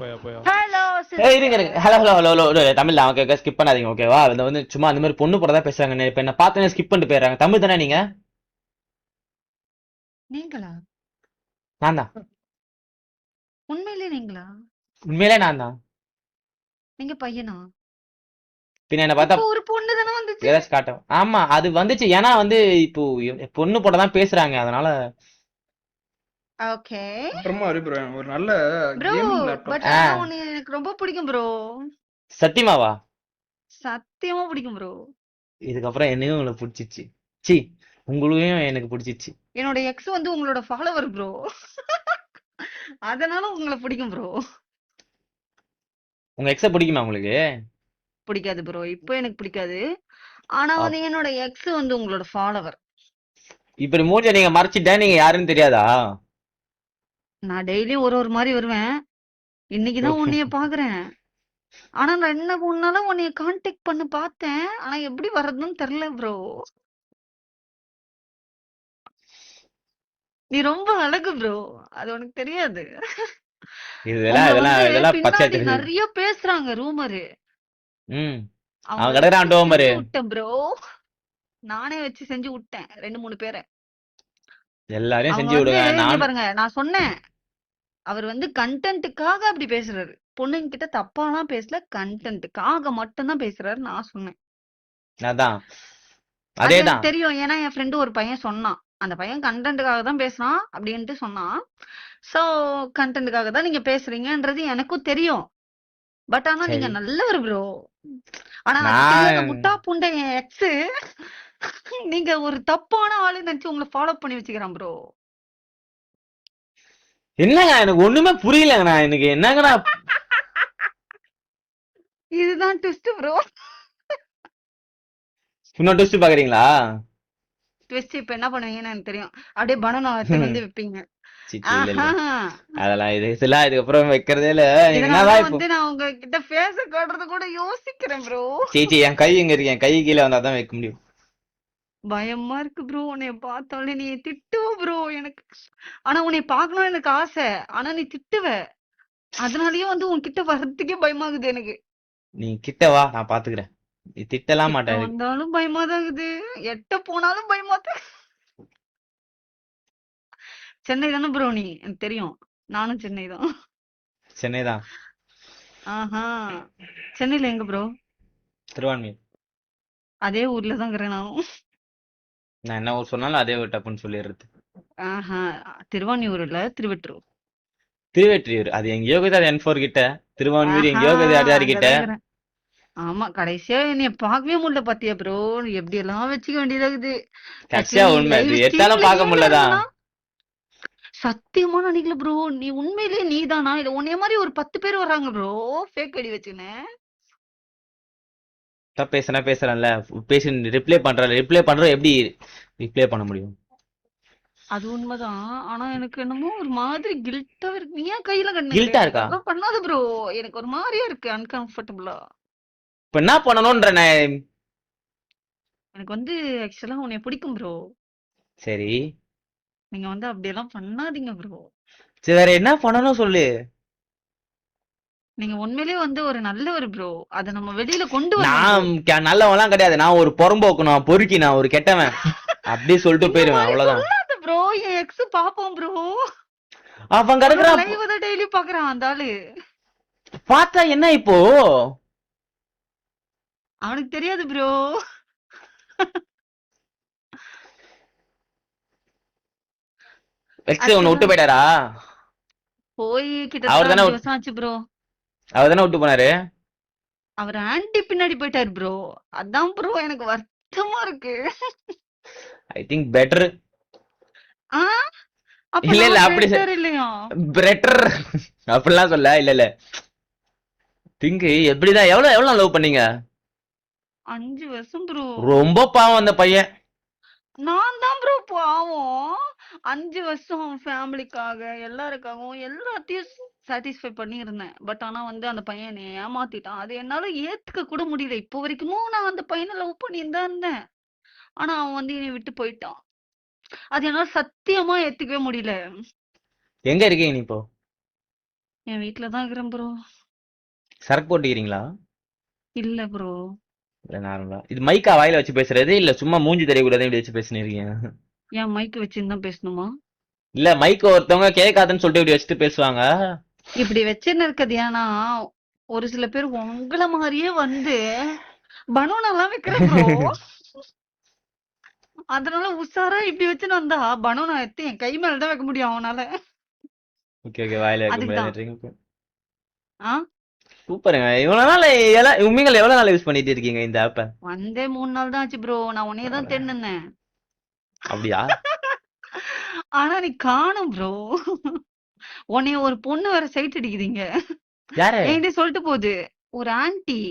போயா போயா. ஹலோ ஏய் இருங்க இருங்க. Hello sister. Hello hello hello தமிழ்ல அவங்க கேட்க ஸ்கிப் பண்ணாதீங்க ஓகேவா? இந்த வந்து சும்மா அந்த மாதிரி பொண்ணு போட தான் பேசுறாங்க. இப்ப என்ன பார்த்தோன்னே ஸ்கிப் பண்ணிட்டு போயிடுறாங்க. தமிழ் தானே நீங்க? நீங்களா? நான் தான். உண்மையிலே நீங்களா? உண்மையிலே நான் தான். நீங்க பையனா? பின்ன என்ன பார்த்தா இப்போ ஒரு பொண்ணு தானே வந்துச்சு. ஏதாச்சும் காட்டும். ஆமா அது வந்துச்சு. ஏன்னா வந்து இப்போ பொண்ணு போட தான் பேசுறாங்க. அதனால ஓகே அப்புறமா ப்ரோ ஒரு நல்ல ப்ரோ. கேமிங் லேப்டாப் பட் ஆ ஆனா உன்னை எனக்கு ரொம்ப பிடிக்கும் ப்ரோ. சத்தியமாவா? சத்தியமா பிடிக்கும் ப்ரோ. இதுக்கப்புறம் என்னையும் உங்களுக்கு பிடிச்சிச்சு. சி உங்களையும் எனக்கு பிடிச்சிச்சு. என்னோட எக்ஸ் வந்து உங்களோட ஃபாலோவர் ப்ரோ. அதனால உங்களை பிடிக்கும் ப்ரோ. உங்க எக்ஸ பிடிக்குமா உங்களுக்கு? பிடிக்காது ப்ரோ, இப்போ எனக்கு பிடிக்காது. ஆனா வந்து அப்- என்னோட எக்ஸ் வந்து உங்களோட ஃபாலோவர். இப்படி மூஞ்ச நீங்க மறைச்சிட்டா நீங்க யாருன்னு தெரியாதா? நான் டெய்லியும் ஒரு ஒரு மாதிரி வருவேன். இன்னைக்குதான் உன்னைய பாக்குறேன். ஆனா நான் என்ன பண்ணாலும் உன்னைய கான்டாக்ட் பண்ண பார்த்தேன். ஆனா எப்படி வர்றதுன்னு தெரியல ப்ரோ. நீ ரொம்ப அழகு ப்ரோ. அது உனக்கு தெரியாது. இதெல்லாம் உங்கள இதெல்லாம் வந்து இதெல்லாம் பச்சை பின்னாடி தெரியுது. நெறைய பேசுறாங்க ரூமரு. ம். அவன் அவங்கள வச்சு கிடக்குறான் டோமரு. செஞ்சு விட்டேன் ப்ரோ. நானே வச்சு செஞ்சு விட்டேன் 2 3 பேரை. எல்லாரையும் அவங்க செஞ்சு வந்து விடுங்க இங்க நான். பாருங்க, நான் சொன்னேன். அவர் வந்து கன்டென்ட்டுக்காக அப்படி பேசுறாரு. பொண்ணுங்க கிட்ட தப்பாலாம் பேசல, கன்டென்ட்டுக்காக மட்டும் தான் பேசுறாரு நான் சொன்னேன். அதான் அது எனக்கு அதேதான். தெரியும். ஏன்னா என் ஃப்ரெண்டு ஒரு பையன் சொன்னான். அந்த பையன் கன்டென்ட்டுக்காக தான் பேசுறான் அப்படின்ட்டு சொன்னான். சோ கன்டென்ட்டுக்காக தான் நீங்க பேசுறீங்கன்றது எனக்கும் தெரியும். பட் ஆனா நீங்க சரி நல்லவர் ப்ரோ. ஆனா அது தெரியாத நான் முட்டா புண்டை என் எக்ஸ். நீங்க ஒரு தப்பான ஆளு நினைச்சு உங்களை ஃபாலோ பண்ணி வச்சுக்கிறான் ப்ரோ. என்னங்க எனக்கு ஒண்ணுமே புரியலங்கண்ணா. எனக்கு என்னங்கண்ணா இதுதான் ட்விஸ்ட் ப்ரோ. இன்னும் டெஸ்ட் பாக்குறீங்களா? ட்விஸ்ட் இப்ப என்ன பண்ணுவீங்கன்னு எனக்கு தெரியும். அப்படியே பனானா எடுத்துட்டு வந்து வைப்பீங்க. சிச்சி இல்ல இல்ல. ஆஹா. அதெல்லாம் இதெல்லாம் இதுக்கப்புறம் வைக்கிறதே இல்ல. எனக்கு என்னதான் இதனாலதான் இப்போ. வந்து நான் உங்ககிட்ட ஃபேஸ காட்டுறது கூட யோசிக்கிறேன் ப்ரோ. சீச்சி என் கை எங்க இருக்கு? என் கை கீழே வந்தா தான் வைக்க முடியும். பயமா இருக்கு ப்ரோ. உன்னைய பார்த்தாலே நீ திட்டுவ ப்ரோ எனக்கு. ஆனா உன்னைய பார்க்கணும்னு எனக்கு ஆசை. ஆனா நீ திட்டுவ. அதனாலயே வந்து உன்கிட்ட வர்றதுக்கே பயமாகுது எனக்கு. நீ கிட்ட வா நான் பாத்துக்கிறேன். நீ திட்டலாம் கிட்ட மாட்டேன் இதுக்கு. வந்தாலும் பயமா தான் இருக்குது. எட்ட போனாலும் பயமா தான். சென்னை தானே ப்ரோ நீ? எனக்கு தெரியும். நானும் சென்னை தான். சென்னை தான். ஆஹா. சென்னையில எங்க ப்ரோ? திருவான்மையூர். அதே ஊர்ல தான் இருக்கிறேன் நானும். நான் என்ன ஊர் சொன்னாலும் அதே ஒரு டப்புன்னு சொல்லிடுறது. ஆஹா. திருவான்மியூர் இல்ல, திருவெற்றூர். திருவெற்றியூர் அது எங்கேயோ இருக்குது. அது N4 கிட்ட. திருவான்மையூர் ஆஹா. எங்கேயோ இருக்குது அடையாறு கிட்ட. அங்கதான் இருக்கிறேன். ஆமா, கடைசியா என்னைய பார்க்கவே முடியல பாத்தியா ப்ரோ. எப்படி எல்லாம் வச்சுக்க வேண்டியதா இருக்குது. கடைசியா ஆக்சுவலா நீ உண்மை லைவ் இது எடுத்தாலும் ஸ்ட்ரீம்ல பார்க்க கீழ முடியலதான். இருந்தா சத்தியமா நினைக்கல ப்ரோ. நீ உண்மையிலேயே நீதானா? இல்ல உன்னைய மாதிரி ஒரு 10 பேர் வர்றாங்க ப்ரோ. ஃபேக் ஐடி வச்சுன்னு. பேசுனா பேசுறேன்ல. பேசி ரிப்ளை பண்றேன். ரிப்ளை பண்றேன். எப்படி ரிப்ளை பண்ண முடியும்? அது உண்மைதான். ஆனா எனக்கு என்னமோ ஒரு மாதிரி கில்ட்டா இருக்கு. நீ ஏன் கையில கண்ணுக்கிற? கில்ட்டா எனக்கு இருக்கா? அதெல்லாம் பண்ணாத ப்ரோ. எனக்கு ஒரு மாதிரியா இருக்கு, அன்கம்ஃபர்டபுளா. இப்ப என்ன பண்ணணும்ன்ற நான். எனக்கு வந்து ஆக்சுவலா உன்னைய பிடிக்கும் ப்ரோ. சரி நீங்க வந்து அப்படியெல்லாம் பண்ணாதீங்க ப்ரோ. சரி வேற என்ன பண்ணணும் சொல்லு. நீங்க உண்மையிலேயே வந்து ஒரு நல்லவர் ப்ரோ. அத நம்ம வெளியில கொண்டு வரணும் ப்ரோ. நான் நல்லவன்லாம் கிடையாது. நான் ஒரு புறம்போக்கு. நான் பொறுக்கி. நான் ஒரு கெட்டவன். அப்படி சொல்லிட்டு இந்த போயிருவேன் மாதிரி அவ்வளவுதான். சொல்லாத ப்ரோ. என் எக்ஸ் பாப்போம் ப்ரோ. அவன் உன்னோட கிடக்குறான். லைவ் தான் டெய்லி பாக்குறான் அந்த ஆளு. பார்த்தா என்ன இப்போ? அவனுக்கு தெரியாது ப்ரோ. எக்ஸ் உன்னை ஆக்சுவலா விட்டு போயிட்டாரா? போய் அவர் கிட்டத்தட்ட தானே 5 வருஷம் ஆச்சு ப்ரோ. அவர் தானே விட்டு போனாரு. அவர் ஆன்டி பின்னாடி போயிட்டாரு ப்ரோ. அதான் ப்ரோ எனக்கு வருத்தமா இருக்கு. I think better. ஆ. அப்ப இல்ல இல்ல நான் அப்படி பெட்டர் இல்லையா? பெட்டர் அப்படிலாம் சொல்ல. இல்ல இல்ல திங்க் எப்படிதான் எவ்வளவு எவ்வளவு லவ் பண்ணீங்க? 5 வருஷம் ப்ரோ. ரொம்ப பாவம் அந்த பையன். நான் தான் ப்ரோ பாவம். 5 வருஷம் ஃபேமிலிக்காக எல்லாருக்காகவும் எல்லாத்தையும் சாட்டிஸ்ஃபை பண்ணியிருந்தேன். பட் ஆனா வந்து அந்த பையன் என்னை ஏமாத்திட்டான். அது என்னால ஏத்துக்க கூட முடியல. இப்போ வரைக்கும் நான் அந்த பையனை லவ் பண்ணிட்டு தான் இருந்தேன். ஆனா அவன் வந்து என்னை விட்டு போயிட்டான். அது என்னால சத்தியமா ஏத்துக்கவே முடியல. எங்க இருக்கீங்க நீ இப்போ? என் வீட்ல தான் இருக்கிறேன் ப்ரோ. சரக்கு போட்டுக்கிறீங்களா? இல்ல ப்ரோ. இல்ல நார்மலா. இது மைக்கா வாயில வச்சு பேசுறது இல்ல சும்மா மூஞ்சி தெரியக்கூடாது இப்படி வச்சு பேசுனீங்க? ஏன் மைக் வச்சுன்னு தான் பேசணுமா? இல்ல மைக்க ஒருத்தவங்க கேட்காதுன்னு சொல்லிட்டு இப்படி வச்சுட்டு பேசுவாங்க. இப்படி வச்சுன்னு இருக்குது ஏன்னா, ஒரு சில பேர் உங்கள மாரியே வந்து பனூனாலாம் விக்கிற ப்ரோ. அதனால உஷாரா இப்படி வச்சுன்னு வந்தா, பனூனா எடுத்து என் கை மேல தான் வைக்க முடியும் அவனால. ஓகே ஓகே வாயில வைக்க அதுக்கு தான். முடியாதுன்றீங்க. ஆ சூப்பருங்க. இவ்வளவு நாள் உண்மைகள் எவ்வளவு நாள் யூஸ் பண்ணிட்டு இருக்கீங்க இந்த ஆப்ப? வந்தே 3 நாள் தான் ஆச்சு ப்ரோ. நான் உன்னைய தான் தேடின்னு இருந்தேன். அப்படியா? ஆனா நீ காணோம் ப்ரோ. உன்னைய ஒரு பொண்ணு வேற சைட் அடிக்குதுங்க. யாரு? என்கிட்ட சொல்லிட்டு போகுது. ஒரு ஆன்ட்டி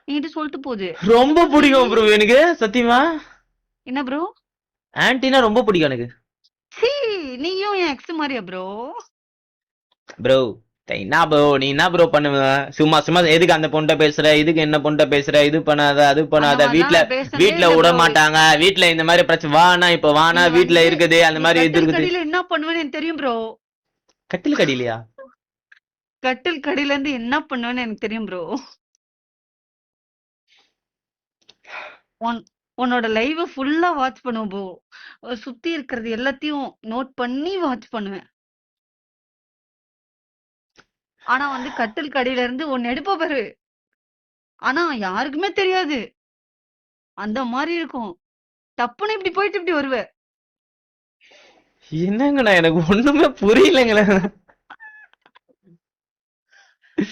என்கிட்ட சொல்லிட்டு போகுது. ரொம்ப நீ பிடிக்கும் ப்ரோ எனக்கு சத்தியமா. என்ன ப்ரோ? ஆன்டினா ரொம்ப பிடிக்கும் எனக்கு. சீ, நீயும் என் எக்ஸ் மாரியா ப்ரோ? ப்ரோ என்ன ப்ரோ நீ என்ன ப்ரோ பண்ணுவ? சும்மா சும்மா எதுக்கு அந்த பொண்ண பேசுற, இதுக்கு என்ன பொண்ண பேசுற, இது பண்ணாத அது அந்த பண்ணாத, மாதிரிலாம் வீட்ல நான் பேசுனதே வீட்ல இல்ல விட ப்ரோ. மாட்டாங்க, வீட்ல இந்த மாதிரி பிரச்சனை வானா இப்ப வானா நீ வீட்ல வந்து இருக்குது அந்த நீ மாதிரி இது கட்டில் இருக்குது. கடியில என்ன பண்ணுவேன்னு எனக்கு தெரியும் ப்ரோ. கட்டில் கடியிலையா? கட்டில் கடியில இருந்து என்ன பண்ணுவேன்னு எனக்கு தெரியும் ப்ரோ. உன் உன்னோட லைவ ஃபுல்லா வாட்ச் பண்ணுவேன் ப்ரோ. சுத்தி இருக்கிறது எல்லாத்தையும் நோட் பண்ணி வாட்ச் பண்ணுவேன். ஆனா வந்து கட்டில் கடியில இருந்து ஒன்னு எடுப்ப பாரு. ஆனா யாருக்குமே தெரியாது. அந்த மாரி இருக்கும். டப்புன்னு இப்படி போயிட்டு இப்படி வருவ. என்னங்கண்ணா எனக்கு ஒண்ணுமே புரியலங்களே.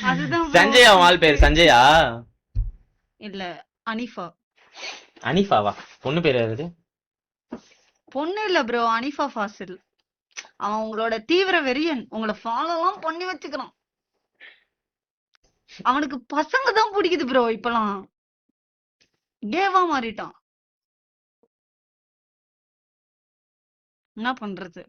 அதுதான் ப்ரோ சஞ்சயா உன் ஆள் ட்விஸ்ட். பேர் சஞ்சயா? இல்ல அனிஃபா. அனிஃபாவா? பொண்ணு பேர் அது? பொண்ணு இல்ல ப்ரோ, அனிஃபா ஃபாசில். அவன் உங்களோட தீவிர வெறியன். உங்கள ஃபாலோலாம் பண்ணி வச்சுக்கிறான். அவனுக்கு பசங்க தான் பிடிக்குது ப்ரோ இப்பலாம். கேவா மாறிட்டான். என்ன பண்றது?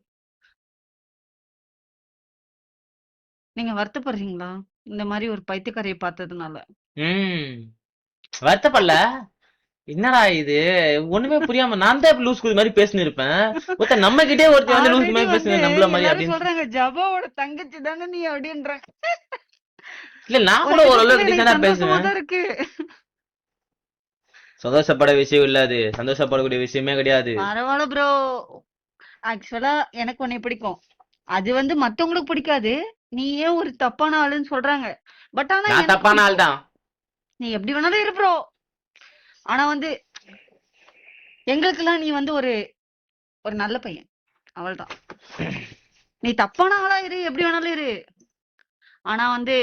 நீங்க வருத்தப்படுறீங்களா? இந்த மாரி ஒரு பைத்தியக்காரிய பார்த்ததுனால. ம் வருத்தப்படல. என்னடா இது ஒண்ணுமே புரியாம நான் தான் லூஸ் குதி மாதிரி பேசினு இருப்பேன். ஒருத்தன் நம்ம கிட்டே ஒருத்தன் வந்து லூஸ் ஆல்ரெடி மாதிரி வந்து பேசுன நம்மள மாதிரி எல்லாரும் அப்படின்னு. சொல்றாங்க, ஜபாவோட தங்கச்சி தானே நீ அப்படின்றாங்க. இல்ல நான் ஒரு கூட விதத்துல ஓரளவுக்கு எனக்கு டீசெண்டா சந்தோஷமா பேசுவேன். தான் இருக்கு. சந்தோஷப்பட விஷயம் இல்ல அது. சந்தோஷப்படக்கூடிய விஷயமே கிடையாது. பரவால்ல ப்ரோ. ஆக்சுவலா எனக்கு உன்னைய பிடிக்கும். அது வந்து மத்தவங்களுக்கு பிடிக்காது. நீயே ஒரு தப்பான ஆளுன்னு சொல்றாங்க. பட் ஆனா நான் எனக்கு தப்பான ஆள் பிடிக்கும். தான். நீ எப்படி வேணாலும் இரு ப்ரோ. ஆனா வந்து எங்களுக்கெல்லாம் நீ வந்து ஒரு ஒரு நல்ல பையன். அவள்தான். நீ தப்பான ஆளா இரு, எப்படி வேணாலும் இரு. ஆனா வந்து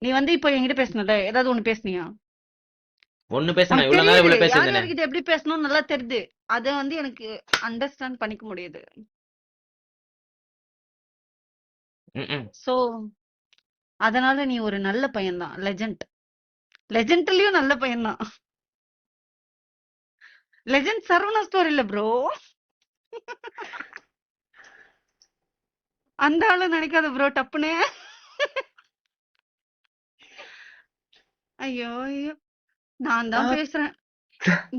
நீ வந்து இப்ப என்கிட்ட பேசணும்ல, ஏதாவது ஒண்ணு பேசுனியா? ஒண்ணு பேசுனேன் உனக்கு இவ்வளவு நேரம் தெரியுது. இவ்வளவு யார் பேசுறேன். யார்கிட்ட எப்படி பேசணும்னு நல்லா தெரியுது. அத வந்து எனக்கு அண்டர்ஸ்டாண்ட் பண்ணிக்க முடியுது. ம் சோ, அதனால நீ ஒரு நல்ல பையன் தான். லெஜண்ட். லெஜண்ட்லயும் நல்ல பையன் தான். லெஜண்ட் சரவணா ஸ்டோர் இல்ல ப்ரோ. அந்த ஆள நினைக்காத ப்ரோ டப்புன்னு. ஐயோ! ஐயோ! நான் தான் பேசுறேன்.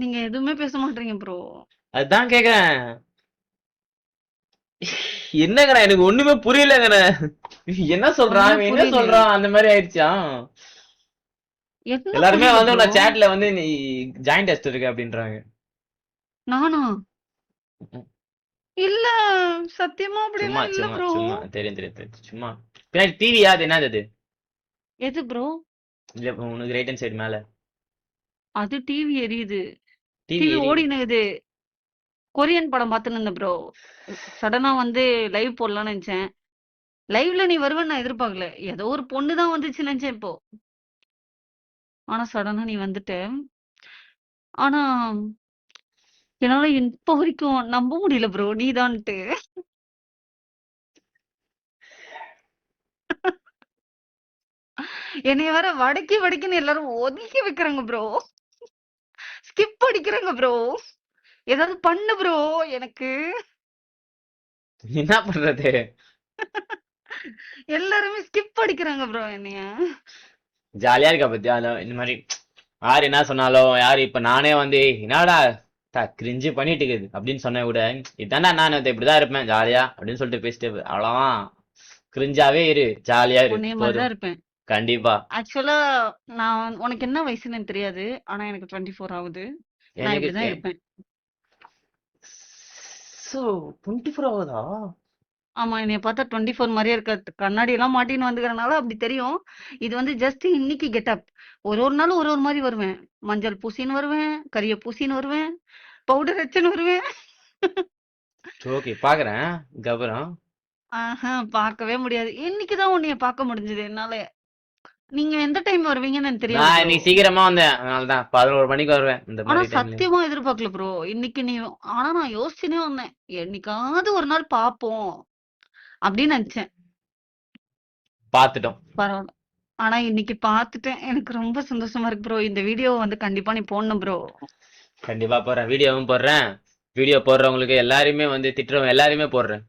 நீங்க எதுவுமே பேச மாட்றீங்க ப்ரோ. அதுதான் கேக்குறேன். என்னங்கண்ணா எனக்கு ஒண்ணுமே புரியலங்கண்ணா. என்ன சொல்றான் ஒண்ணுமே இவன் என்ன புரியலையா? சொல்றான் அந்த மாதிரி ஆயிடுச்சா? என்ன எல்லாருமே புரியல வந்து ப்ரோ? உன்னை சேட்ல வந்து நீ ஜாயின் டெஸ்ட் இருக்கு அப்படின்றாங்க. நானா? ம். இல்ல. சத்தியமா சும்மா அப்படிலாம் இல்ல சும்மா ப்ரோ. சும்மா தெரியும் தெரியும் தெரியும் சும்மா. பின்னாடி டிவியா அது என்னது அது? எது ப்ரோ? இல்ல உனக்கு ரைட் ஹேண்ட் சைடு மேல அது டிவி எரியுது. டிவி டிவி எரியுது. ஓடின்னு இருக்குது. கொரியன் படம் பார்த்துன்னு இருந்தேன் ப்ரோ. சடனா வந்து லைவ் போடலாம்னு நினைச்சேன். லைவ்ல நீ வருவேன்னு நான் எதிர்பார்க்கல. ஏதோ ஒரு பொண்ணு தான் வந்துச்சுன்னு நினைச்சேன் இப்போ. ஆனா சடனா நீ வந்துட்ட. ஆனா என்னால இப்ப வரைக்கும் நம்ப முடியல ப்ரோ நீதான்ட்டு. என்னைய வேற வடக்கி வடக்கின்னு எல்லாரும் ஒதுக்கி வைக்கிறாங்க ப்ரோ. ஸ்கிப் அடிக்கிறாங்க ப்ரோ. ஏதாவது பண்ணு ப்ரோ எனக்கு. என்ன பண்றது? எல்லாருமே ஸ்கிப் அடிக்கிறாங்க ப்ரோ என்னைய. ஜாலியா இருக்கா பத்தியா இந்த மாதிரி யார் என்ன சொன்னாலும் யாரு இப்ப நானே வந்து என்னடா கிரிஞ்சு பண்ணிட்டு இருக்குது அப்படின்னு சொன்ன கூட இதாண்டா நான் இப்படிதான் இருப்பேன் ஜாலியா அப்படின்னு சொல்லிட்டு பேசிட்டு அவ்வளவுதான். கிரிஞ்சாவே இரு, ஜாலியா இரு, உன்னைய மாதிரி போதும். தான் இருப்பேன். கண்டிப்பா. ஆக்சுவலா நான் உனக்கு என்ன வயசுன்னு எனக்கு தெரியாது. ஆனா எனக்கு 24 ஆகுது. நான் எனக்கு இப்படிதான் இருப்பேன். சோ 24 ஆகுதா? ஆமா, என்னைய பார்த்தா 24 மாரியே இருக்காது. கண்ணாடி எல்லாம் மாட்டின்னு வந்துக்கிறனால அப்படி தெரியும். இது வந்து ஜஸ்ட் இன்னைக்கு கெட்டப். ஒரு ஒரு நாளும் ஒரு ஒரு மாரி வருவேன். மஞ்சள் பூசின்னு வருவேன், கரிய பூசின்னு வருவேன், பவுடர் அடிச்சுன்னு வருவேன். ஓகே, பாக்குறேன் கபரம். ஆஹா, பார்க்கவே முடியாது. இன்னைக்கு தான் உன்னைய பார்க்க முடிஞ்சது என்னால. நீங்க எந்த டைம் வருவீங்கன்னு எனக்கு தெரியாது நான் ப்ரோ. இன்னைக்கு சீக்கிரமா வந்தேன், அதனாலதான் 11 மணிக்கு வருவேன் இந்த ஆனா மாதிரி டைம்ல. சத்தியமா எதிர்பார்க்கல ப்ரோ. இன்னைக்கு நீ ஆனா நான் யோசிச்சுனே வந்தேன். என்னைக்காவது ஒரு நாள் பார்ப்போம் அப்படின்னு நினைச்சேன். பாத்துட்டோம். பரவால்ல. ஆனா இன்னைக்கு பார்த்துட்டேன். எனக்கு ரொம்ப சந்தோஷமா இருக்கு ப்ரோ. இந்த வீடியோ வந்து கண்டிப்பா நீ போடணும் ப்ரோ. கண்டிப்பா போடுறேன், வீடியோவும் போடுறேன். வீடியோ போடுறவங்களுக்கு எல்லாருமே வந்து திட்டுறவங்க எல்லாருமே போடுறேன்.